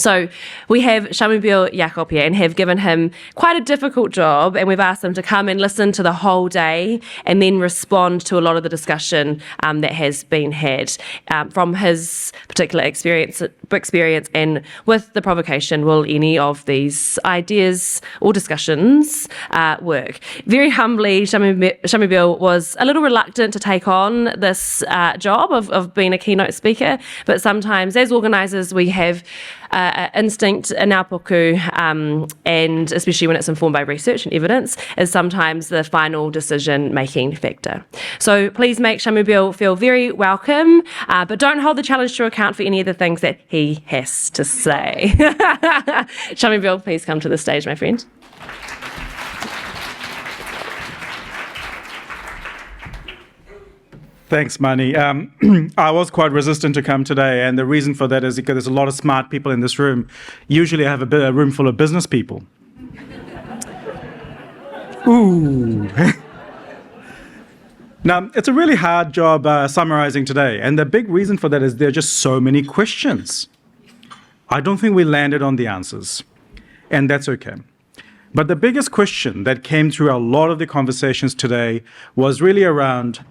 So we have Shamubeel Eaqub here and have given him quite a difficult job, and we've asked him to come and listen to the whole day and then respond to a lot of the discussion that has been had. From his particular experience and with the provocation, will any of these ideas or discussions work? Very humbly, Shamubeel was a little reluctant to take on this job of being a keynote speaker, but sometimes as organisers we have instinct in our puku, and especially when it's informed by research and evidence, is sometimes the final decision-making factor. So please make Shamubeel feel very welcome, but don't hold the challenge to account for any of the things that he has to say. Shamubeel, please come to the stage, my friend. Thanks, Māni. I was quite resistant to come today, and the reason for that is because there's a lot of smart people in this room. Usually I have a room full of business people. Ooh. Now, it's a really hard job summarizing today, and the big reason for that is there are just so many questions. I don't think we landed on the answers, and that's okay. But the biggest question that came through a lot of the conversations today was really around,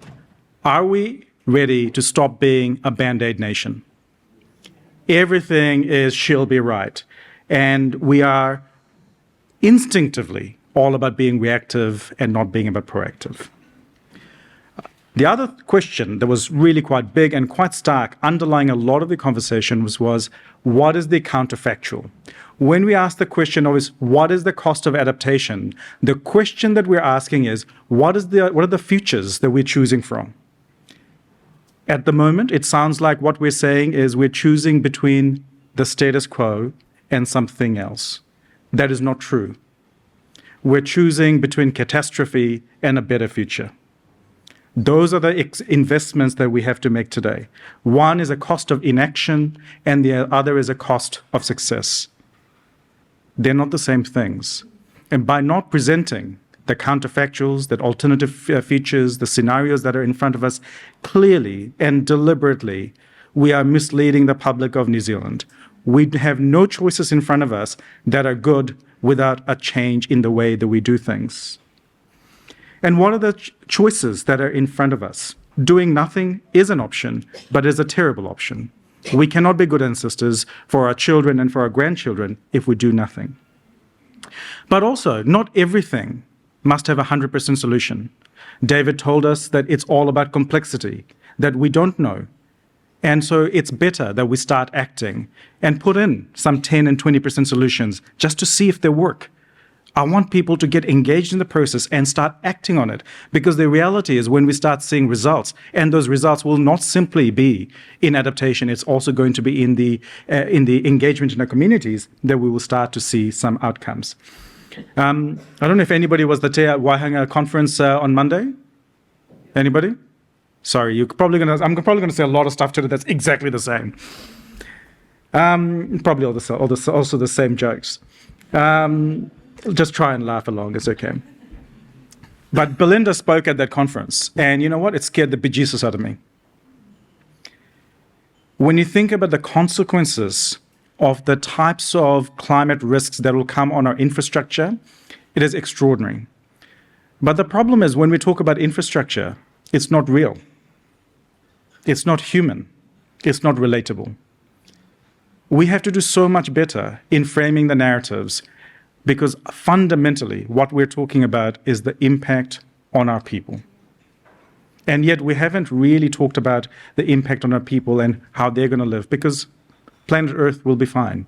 are we ready to stop being a Band-Aid nation? Everything she'll be right. And we are instinctively all about being reactive and not being about proactive. The other question that was really quite big and quite stark underlying a lot of the conversation was what is the counterfactual? When we ask the question of what is the cost of adaptation, the question that we're asking is what are the futures that we're choosing from? At the moment, it sounds like what we're saying is we're choosing between the status quo and something else. That is not true. We're choosing between catastrophe and a better future. Those are the investments that we have to make today. One is a cost of inaction, and the other is a cost of success. They're not the same things. And by not presenting the counterfactuals, the alternative features, the scenarios that are in front of us, clearly and deliberately, we are misleading the public of New Zealand. We have no choices in front of us that are good without a change in the way that we do things. And what are the choices that are in front of us? Doing nothing is an option, but is a terrible option. We cannot be good ancestors for our children and for our grandchildren if we do nothing. But also, not everything must have a 100% solution. David told us that it's all about complexity, that we don't know. And so it's better that we start acting and put in some 10 and 20% solutions just to see if they work. I want people to get engaged in the process and start acting on it, because the reality is when we start seeing results, and those results will not simply be in adaptation, it's also going to be in the engagement in our communities, that we will start to see some outcomes. I don't know if anybody was at the Te Waihinga conference on Monday. Anybody? Sorry, I'm probably going to say a lot of stuff today that's exactly the same. Probably also the same jokes. Just try and laugh along, it's okay. But Belinda spoke at that conference, and you know what? It scared the bejesus out of me. When you think about the consequences of the types of climate risks that will come on our infrastructure, it is extraordinary. But the problem is when we talk about infrastructure, it's not real. It's not human. It's not relatable. We have to do so much better in framing the narratives, because fundamentally what we're talking about is the impact on our people. And yet we haven't really talked about the impact on our people and how they're going to live, because planet Earth will be fine.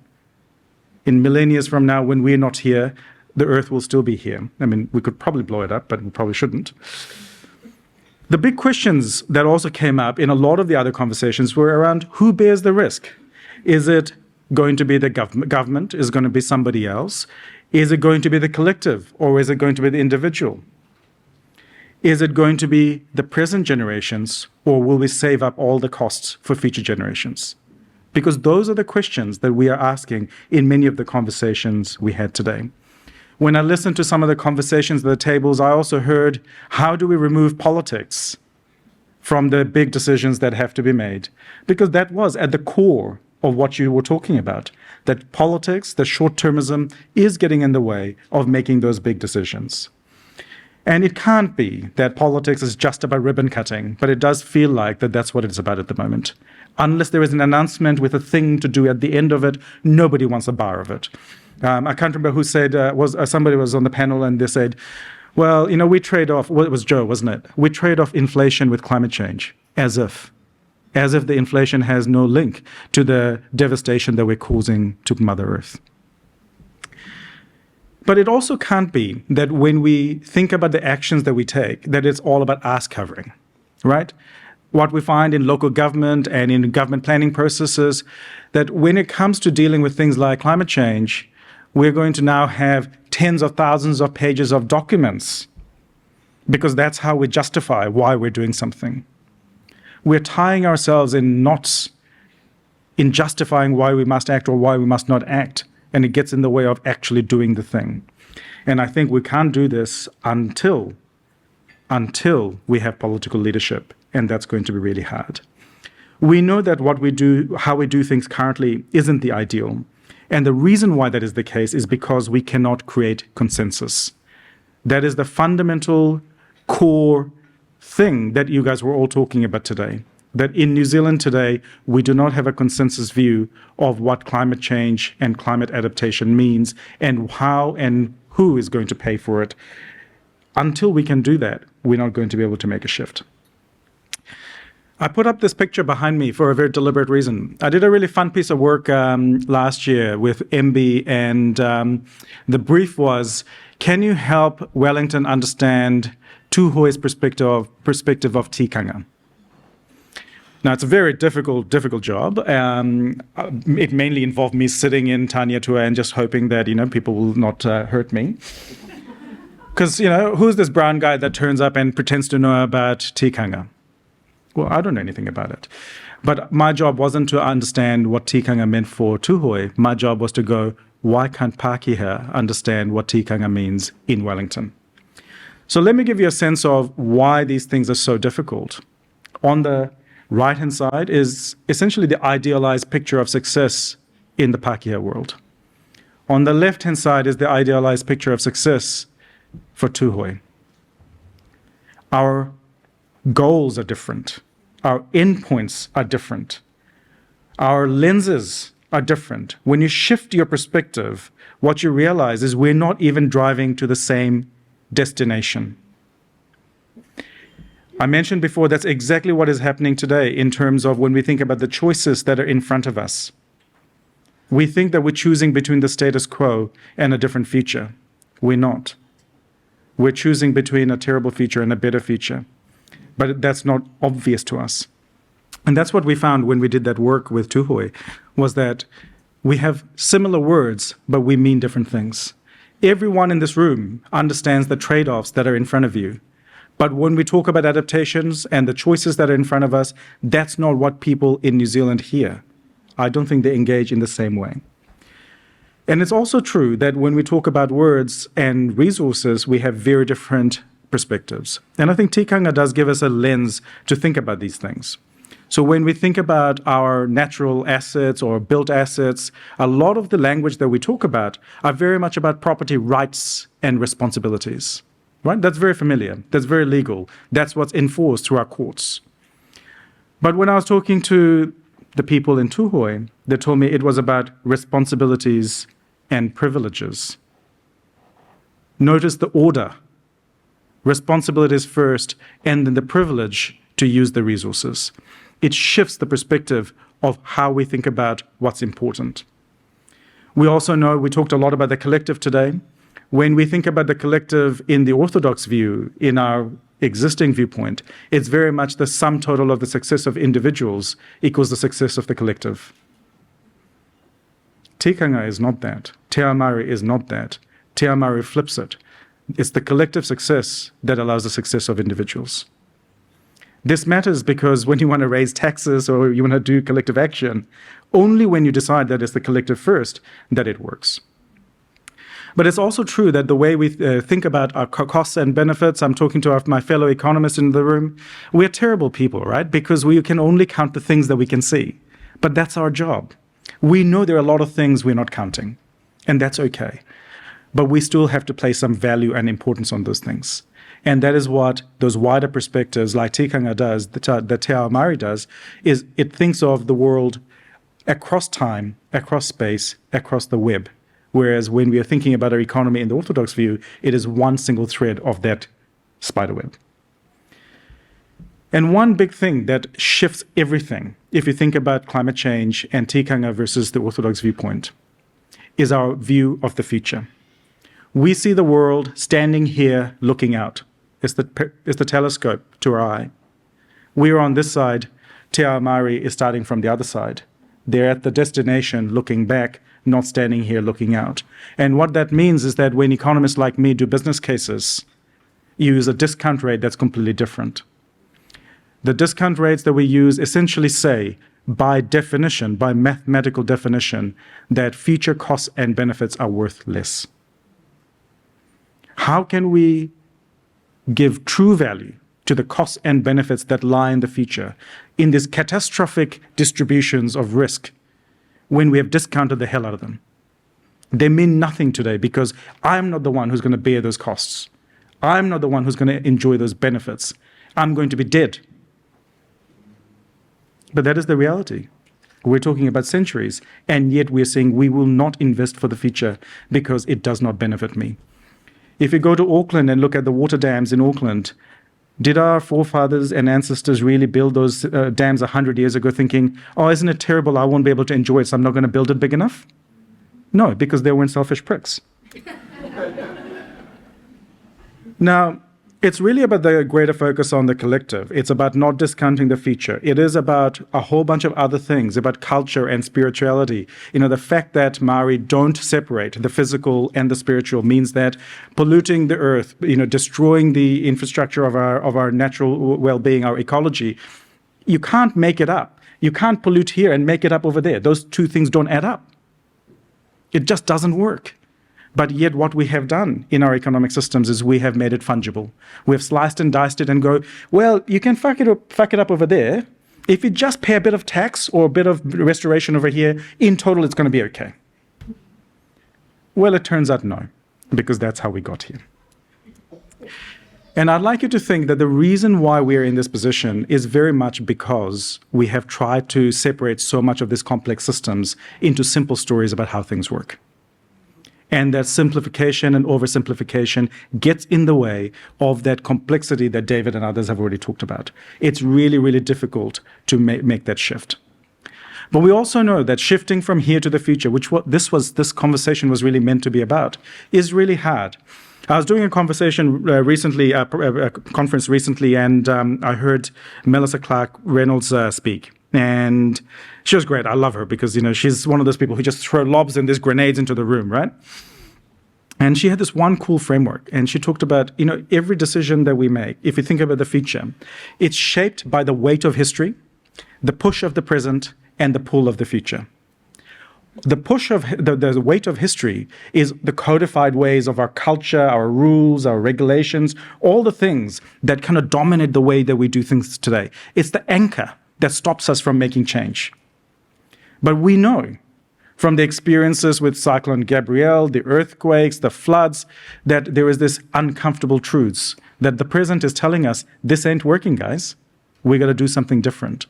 In millennia from now, when we're not here, the Earth will still be here. I mean, we could probably blow it up, but we probably shouldn't. The big questions that also came up in a lot of the other conversations were around who bears the risk. Is it going to be the government? Is it going to be somebody else? Is it going to be the collective, or is it going to be the individual? Is it going to be the present generations, or will we save up all the costs for future generations? Because those are the questions that we are asking in many of the conversations we had today. When I listened to some of the conversations at the tables, I also heard, how do we remove politics from the big decisions that have to be made? Because that was at the core of what you were talking about, that politics, the short-termism, is getting in the way of making those big decisions. And it can't be that politics is just about ribbon cutting, but it does feel like that's what it's about at the moment. Unless there is an announcement with a thing to do at the end of it, nobody wants a bar of it. I can't remember who said, somebody was on the panel and they said, well, we trade off, well, it was Joe, wasn't it? We trade off inflation with climate change, as if the inflation has no link to the devastation that we're causing to Mother Earth. But it also can't be that when we think about the actions that we take, that it's all about ass covering, right? What we find in local government and in government planning processes, that when it comes to dealing with things like climate change, we're going to now have tens of thousands of pages of documents because that's how we justify why we're doing something. We're tying ourselves in knots in justifying why we must act or why we must not act, and it gets in the way of actually doing the thing. And I think we can't do this until we have political leadership, and that's going to be really hard. We know that what we do, how we do things currently isn't the ideal. And the reason why that is the case is because we cannot create consensus. That is the fundamental core thing that you guys were all talking about today. That in New Zealand today, we do not have a consensus view of what climate change and climate adaptation means and how and who is going to pay for it. Until we can do that, we're not going to be able to make a shift. I put up this picture behind me for a very deliberate reason. I did a really fun piece of work last year with MB, and the brief was, can you help Wellington understand Tūhoe's perspective of tikanga? Now, it's a very difficult job. It mainly involved me sitting in Taniatua and just hoping that, people will not hurt me. Because, who's this brown guy that turns up and pretends to know about tikanga? Well, I don't know anything about it. But my job wasn't to understand what tikanga meant for Tūhoe. My job was to go, why can't Pākehā understand what tikanga means in Wellington? So let me give you a sense of why these things are so difficult. On the right-hand side is essentially the idealized picture of success in the Pākehā world. On the left-hand side is the idealized picture of success for Tūhoe. Our goals are different. Our endpoints are different. Our lenses are different. When you shift your perspective, what you realize is we're not even driving to the same destination. I mentioned before that's exactly what is happening today in terms of when we think about the choices that are in front of us. We think that we're choosing between the status quo and a different future. We're not. We're choosing between a terrible future and a better future. But that's not obvious to us. And that's what we found when we did that work with Tūhoe, was that we have similar words, but we mean different things. Everyone in this room understands the trade-offs that are in front of you. But when we talk about adaptations and the choices that are in front of us, that's not what people in New Zealand hear. I don't think they engage in the same way. And it's also true that when we talk about words and resources, we have very different perspectives. And I think tikanga does give us a lens to think about these things. So when we think about our natural assets or built assets, a lot of the language that we talk about are very much about property rights and responsibilities. Right? That's very familiar. That's very legal. That's what's enforced through our courts. But when I was talking to the people in Tūhoe, they told me it was about responsibilities and privileges. Notice the order. Responsibilities first, and then the privilege to use the resources. It shifts the perspective of how we think about what's important. We also know, we talked a lot about the collective today. When we think about the collective in the orthodox view, in our existing viewpoint, it's very much the sum total of the success of individuals equals the success of the collective. Tikanga is not that. Te Amari is not that. Te Amari flips it. It's the collective success that allows the success of individuals. This matters because when you want to raise taxes or you want to do collective action, only when you decide that it's the collective first, that it works. But it's also true that the way we think about our costs and benefits, I'm talking to my fellow economists in the room, we're terrible people, right? Because we can only count the things that we can see. But that's our job. We know there are a lot of things we're not counting, and that's okay. But we still have to place some value and importance on those things. And that is what those wider perspectives like tikanga does, that Te Ao Māori does, is it thinks of the world across time, across space, across the web. Whereas when we are thinking about our economy in the orthodox view, it is one single thread of that spiderweb. And one big thing that shifts everything, if you think about climate change and tikanga versus the orthodox viewpoint, is our view of the future. We see the world standing here looking out. It's the telescope to our eye. We are on this side. Te Ao Māori is starting from the other side. They're at the destination looking back, not standing here looking out. And what that means is that when economists like me do business cases, use a discount rate that's completely different. The discount rates that we use essentially say, by definition, by mathematical definition, that future costs and benefits are worth less. How can we give true value to the costs and benefits that lie in the future in these catastrophic distributions of risk when we have discounted the hell out of them? They mean nothing today because I'm not the one who's going to bear those costs. I'm not the one who's going to enjoy those benefits. I'm going to be dead. But that is the reality. We're talking about centuries, and yet we're saying we will not invest for the future because it does not benefit me. If you go to Auckland and look at the water dams in Auckland, did our forefathers and ancestors really build those dams 100 years ago thinking, oh, isn't it terrible, I won't be able to enjoy it, so I'm not going to build it big enough? No, because they weren't selfish pricks. Now, it's really about the greater focus on the collective. It's about not discounting the future. It is about a whole bunch of other things, about culture and spirituality. You know, the fact that Maori don't separate the physical and the spiritual means that polluting the earth, you know, destroying the infrastructure of our natural well-being, our ecology, you can't make it up. You can't pollute here and make it up over there. Those two things don't add up. It just doesn't work. But yet what we have done in our economic systems is we have made it fungible. We've sliced and diced it and go, well, you can fuck it up over there. If you just pay a bit of tax or a bit of restoration over here, in total, it's going to be okay. Well, it turns out no, because that's how we got here. And I'd like you to think that the reason why we're in this position is very much because we have tried to separate so much of these complex systems into simple stories about how things work. And that simplification and oversimplification gets in the way of that complexity that David and others have already talked about. It's really, really difficult to make that shift. But we also know that shifting from here to the future, which this conversation was really meant to be about, is really hard. I was doing a conversation recently, a conference recently, and I heard Melissa Clark Reynolds speak. And she was great. I love her because, you know, she's one of those people who just throw lobs and there's grenades into the room, right? And she had this one cool framework. And she talked about, you know, every decision that we make, if you think about the future, it's shaped by the weight of history, the push of the present, and the pull of the future. The push of the weight of history is the codified ways of our culture, our rules, our regulations, all the things that kind of dominate the way that we do things today. It's the anchor that stops us from making change. But we know from the experiences with Cyclone Gabrielle, the earthquakes, the floods, that there is this uncomfortable truths that the present is telling us, this ain't working, guys. We got to do something different.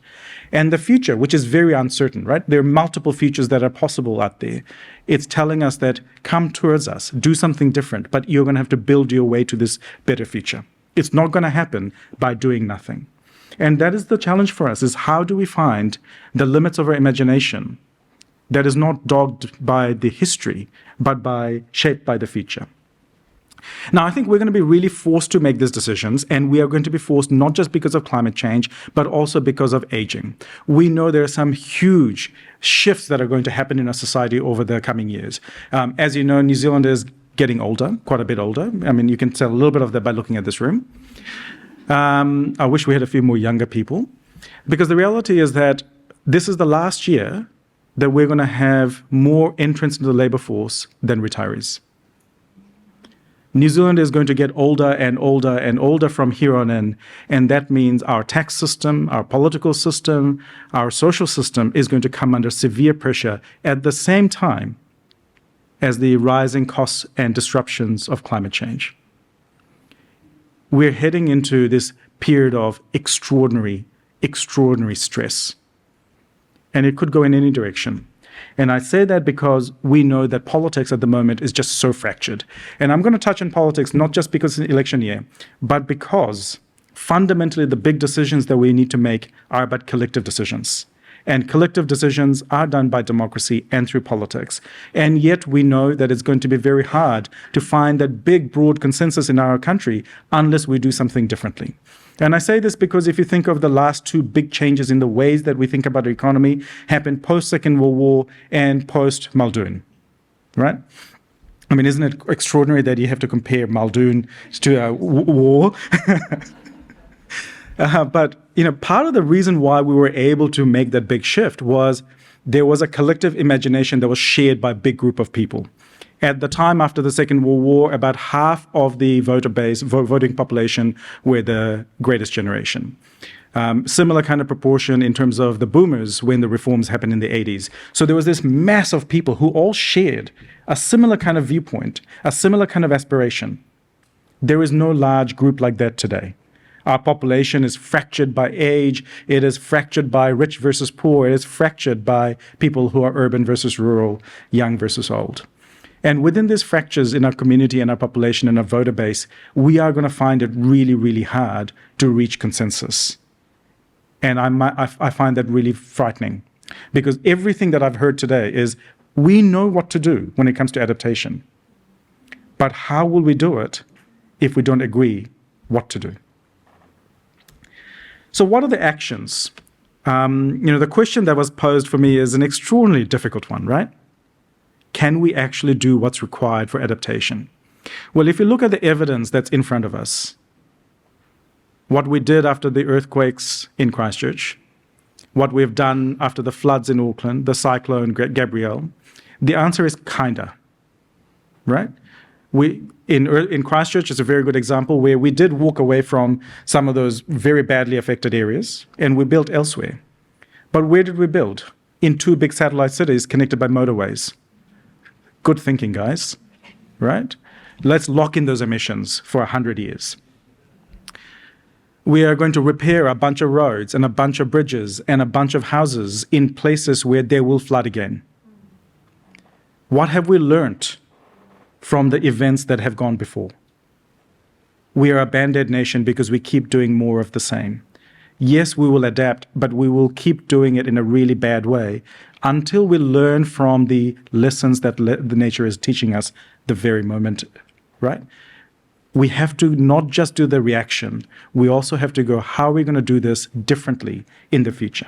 And the future, which is very uncertain, right? There are multiple futures that are possible out there. It's telling us that come towards us, do something different, but you're going to have to build your way to this better future. It's not going to happen by doing nothing. And that is the challenge for us, is how do we find the limits of our imagination that is not dogged by the history, but shaped by the future. Now, I think we're going to be really forced to make these decisions, and we are going to be forced not just because of climate change, but also because of aging. We know there are some huge shifts that are going to happen in our society over the coming years. As you know, New Zealand is getting older, quite a bit older. I mean, you can tell a little bit of that by looking at this room. I wish we had a few more younger people, because the reality is that this is the last year that we're going to have more entrants into the labor force than retirees. New Zealand is going to get older and older and older from here on in, and that means our tax system, our political system, our social system is going to come under severe pressure at the same time as the rising costs and disruptions of climate change. We're heading into this period of extraordinary stress, and it could go in any direction. And I say that because we know that politics at the moment is just so fractured. And I'm going to touch on politics not just because it's an election year, but because fundamentally the big decisions that we need to make are about collective decisions. And collective decisions are done by democracy and through politics. And yet we know that it's going to be very hard to find that big, broad consensus in our country unless we do something differently. And I say this because if you think of the last two big changes in the ways that we think about the economy happened post-Second World War and post-Muldoon, right? I mean, isn't it extraordinary that you have to compare Muldoon to a war? But part of the reason why we were able to make that big shift was there was a collective imagination that was shared by a big group of people. At the time after the Second World War, about half of the voter base, voting population, were the greatest generation. Similar kind of proportion in terms of the boomers when the reforms happened in the 80s. So there was this mass of people who all shared a similar kind of viewpoint, a similar kind of aspiration. There is no large group like that today. Our population is fractured by age, it is fractured by rich versus poor, it is fractured by people who are urban versus rural, young versus old. And within these fractures in our community and our population and our voter base, we are going to find it really, really hard to reach consensus. And I find that really frightening, because everything that I've heard today is we know what to do when it comes to adaptation. But how will we do it if we don't agree what to do? So what are the actions? The question that was posed for me is an extraordinarily difficult one, right? Can we actually do what's required for adaptation? Well, if you look at the evidence that's in front of us, what we did after the earthquakes in Christchurch, what we've done after the floods in Auckland, the cyclone Gabrielle, the answer is kinda, right? In Christchurch is a very good example where we did walk away from some of those very badly affected areas and we built elsewhere. But where did we build? In two big satellite cities connected by motorways. Good thinking, guys, right? Let's lock in those emissions for 100 years. We are going to repair a bunch of roads and a bunch of bridges and a bunch of houses in places where they will flood again. What have we learnt from the events that have gone before? We are a band-aid nation because we keep doing more of the same. Yes, we will adapt, but we will keep doing it in a really bad way until we learn from the lessons that the nature is teaching us the very moment, right? We have to not just do the reaction, we also have to go, how are we going to do this differently in the future?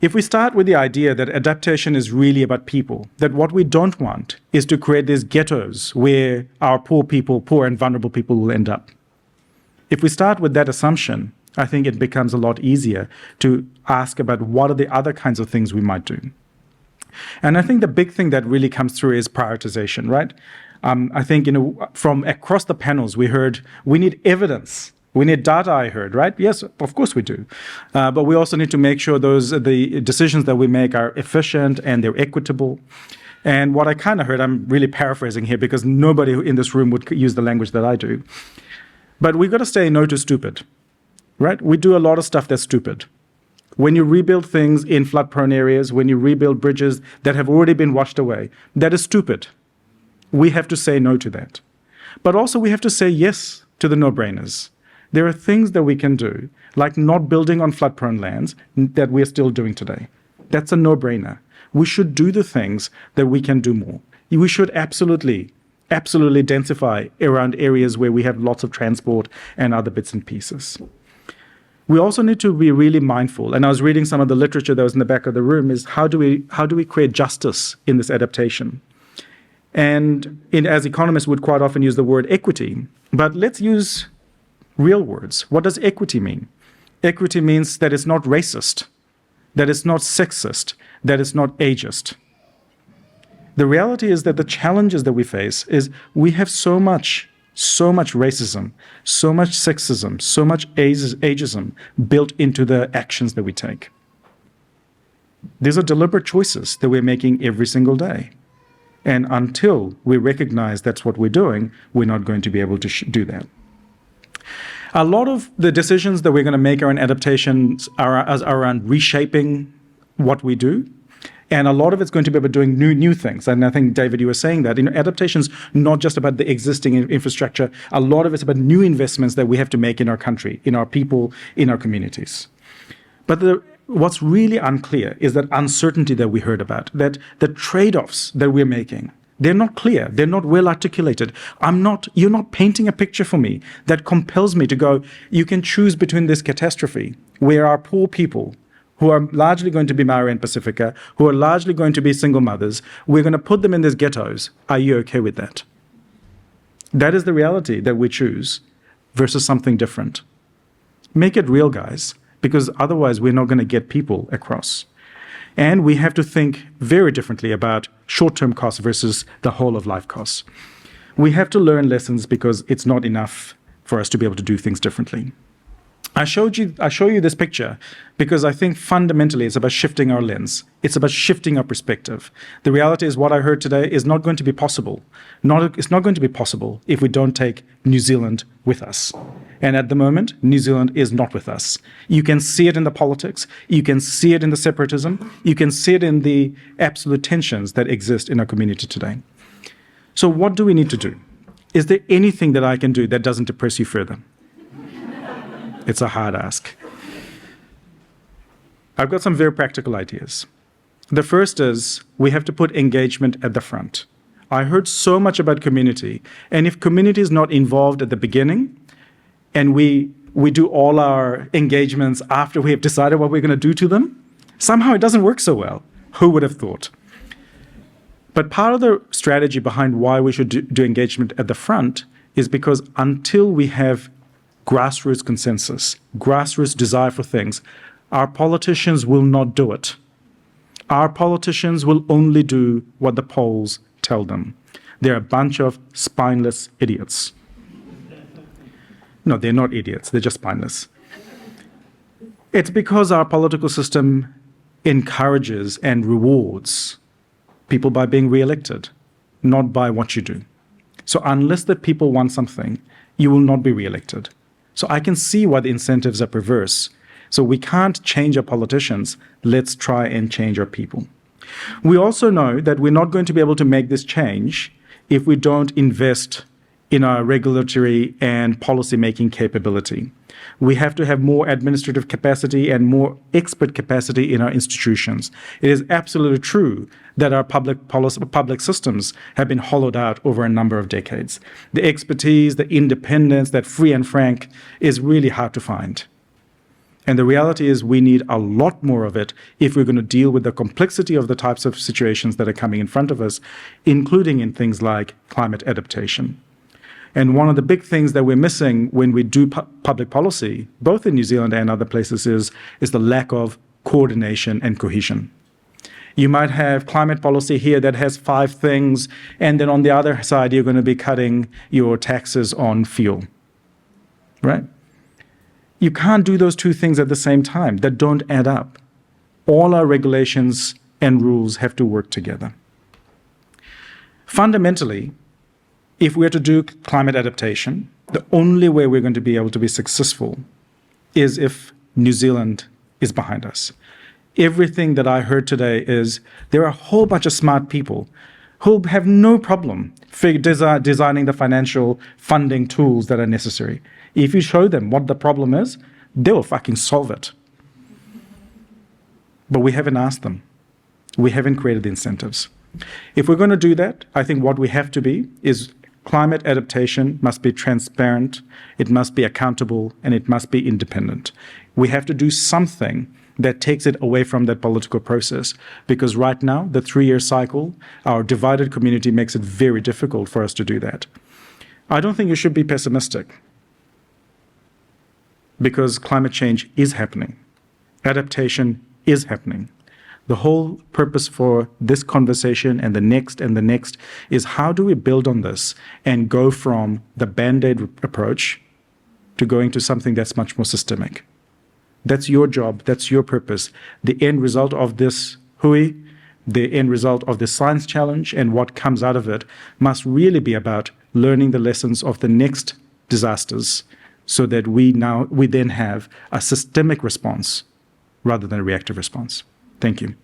If we start with the idea that adaptation is really about people, that what we don't want is to create these ghettos where our poor and vulnerable people will end up. If we start with that assumption, I think it becomes a lot easier to ask about what are the other kinds of things we might do. And I think the big thing that really comes through is prioritization, right? I think, from across the panels, we heard we need evidence. We need data, I heard, right? Yes, of course we do. But we also need to make sure the decisions that we make are efficient and they're equitable. And what I kind of heard, I'm really paraphrasing here because nobody in this room would use the language that I do. But we've got to say no to stupid, right? We do a lot of stuff that's stupid. When you rebuild things in flood-prone areas, when you rebuild bridges that have already been washed away, that is stupid. We have to say no to that. But also we have to say yes to the no-brainers. There are things that we can do, like not building on flood-prone lands that we're still doing today. That's a no-brainer. We should do the things that we can do more. We should absolutely densify around areas where we have lots of transport and other bits and pieces. We also need to be really mindful, and I was reading some of the literature that was in the back of the room, is how do we create justice in this adaptation? And as economists would quite often use the word equity, but let's use real words. What does equity mean? Equity means that it's not racist, that it's not sexist, that it's not ageist. The reality is that the challenges that we face is we have so much racism, so much sexism, so much ageism built into the actions that we take. These are deliberate choices that we're making every single day. And until we recognize that's what we're doing, we're not going to be able to do that. A lot of the decisions that we're going to make around adaptations are around reshaping what we do. And a lot of it's going to be about doing new things. And I think, David, you were saying that. Adaptation's not just about the existing infrastructure. A lot of it's about new investments that we have to make in our country, in our people, in our communities. But what's really unclear is that uncertainty that we heard about, that the trade-offs that we're making, they're not clear. They're not well articulated. You're not painting a picture for me that compels me to go, you can choose between this catastrophe where our poor people, who are largely going to be Maori and Pacifica, who are largely going to be single mothers, we're going to put them in these ghettos. Are you okay with that? That is the reality that we choose versus something different. Make it real, guys, because otherwise we're not going to get people across. And we have to think very differently about short-term costs versus the whole of life costs. We have to learn lessons because it's not enough for us to be able to do things differently. I show you this picture because I think fundamentally it's about shifting our lens. It's about shifting our perspective. The reality is what I heard today is not going to be possible. It's not going to be possible if we don't take New Zealand with us. And at the moment, New Zealand is not with us. You can see it in the politics. You can see it in the separatism. You can see it in the absolute tensions that exist in our community today. So what do we need to do? Is there anything that I can do that doesn't depress you further? It's a hard ask. I've got some very practical ideas. The first is we have to put engagement at the front. I heard so much about community, and if community is not involved at the beginning, and we do all our engagements after we have decided what we're going to do to them, somehow it doesn't work so well. Who would have thought? But part of the strategy behind why we should do engagement at the front is because until we have grassroots consensus, grassroots desire for things, our politicians will not do it. Our politicians will only do what the polls tell them. They're a bunch of spineless idiots. No, they're not idiots, they're just spineless. It's because our political system encourages and rewards people by being re-elected, not by what you do. So unless the people want something, you will not be re-elected. So I can see why the incentives are perverse. So we can't change our politicians. Let's try and change our people. We also know that we're not going to be able to make this change if we don't invest in our regulatory and policy-making capability. We have to have more administrative capacity and more expert capacity in our institutions. It is absolutely true that our public systems have been hollowed out over a number of decades. The expertise, the independence, that free and frank is really hard to find. And the reality is we need a lot more of it if we're going to deal with the complexity of the types of situations that are coming in front of us, including in things like climate adaptation. And one of the big things that we're missing when we do public policy, both in New Zealand and other places, is the lack of coordination and cohesion. You might have climate policy here that has 5 things, and then on the other side, you're going to be cutting your taxes on fuel, right? You can't do those 2 things at the same time. That don't add up. All our regulations and rules have to work together. Fundamentally, if we're to do climate adaptation, the only way we're going to be able to be successful is if New Zealand is behind us. Everything that I heard today is there are a whole bunch of smart people who have no problem designing the financial funding tools that are necessary. If you show them what the problem is, they will fucking solve it. But we haven't asked them. We haven't created the incentives. If we're going to do that, I think what we have to be is climate adaptation must be transparent, it must be accountable, and it must be independent. We have to do something that takes it away from that political process, because right now, the 3-year cycle, our divided community makes it very difficult for us to do that. I don't think you should be pessimistic, because climate change is happening. Adaptation is happening. The whole purpose for this conversation and the next is how do we build on this and go from the Band-Aid approach to going to something that's much more systemic. That's your job, that's your purpose. The end result of this hui, the end result of the science challenge and what comes out of it must really be about learning the lessons of the next disasters so that we then have a systemic response rather than a reactive response. Thank you.